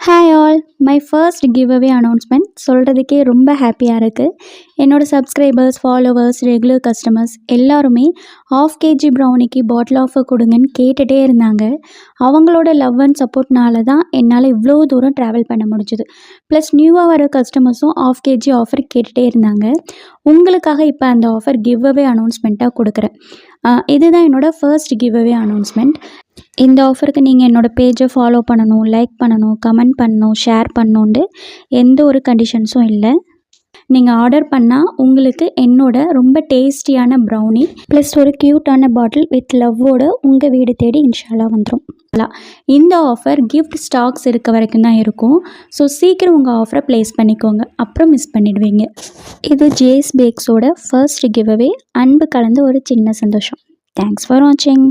Hi all, my first giveaway announcement சொல்கிறதுக்கே ரொம்ப ஹாப்பியாக இருக்குது. என்னோடய சப்ஸ்கிரைபர்ஸ், ஃபாலோவர்ஸ், ரெகுலர் கஸ்டமர்ஸ் எல்லாருமே ½ kg ப்ரௌனிக்கு பாட்டில் ஆஃபர் கொடுங்கன்னு கேட்டுகிட்டே இருந்தாங்க. அவங்களோட லவ் அண்ட் சப்போர்ட்னால தான் என்னால் இவ்வளோ தூரம் ட்ராவல் பண்ண முடிஞ்சுது. ப்ளஸ் நியூவாக வர கஸ்டமர்ஸும் ½ kg ஆஃபர் கேட்டுகிட்டே இருந்தாங்க. உங்களுக்காக இப்போ அந்த ஆஃபர் கிவ் அவே அனௌன்ஸ்மெண்ட்டாக கொடுக்குறேன். இதுதான் என்னோடய ஃபர்ஸ்ட் கிவ் அவே அனௌன்ஸ்மெண்ட். இந்த ஆஃபருக்கு நீங்கள் என்னோடய பேஜை ஃபாலோ பண்ணணும், லைக் பண்ணணும், கமெண்ட் பண்ணணும், ஷேர் பண்ணணுன்ட்டு எந்த ஒரு கண்டிஷன்ஸும் இல்லை. நீங்கள் ஆர்டர் பண்ணால் உங்களுக்கு என்னோட ரொம்ப டேஸ்டியான ப்ரௌனி ப்ளஸ் ஒரு க்யூட்டான பாட்டில் வித் லவ்வோட உங்கள் வீடு தேடி இன்ஷால்லா வந்துடும். இந்த ஆஃபர் கிஃப்ட் ஸ்டாக்ஸ் இருக்க வரைக்கும் தான் இருக்கும். ஸோ சீக்கிரம் உங்கள் ஆஃபரை ப்ளேஸ் பண்ணிக்கோங்க, அப்புறம் மிஸ் பண்ணிடுவீங்க. இது ஜேஸ் பேக்ஸோட ஃபர்ஸ்ட் கிவ் அவே. அன்பு கலந்து ஒரு சின்ன சந்தோஷம். தேங்க்ஸ் ஃபார் வாட்சிங்.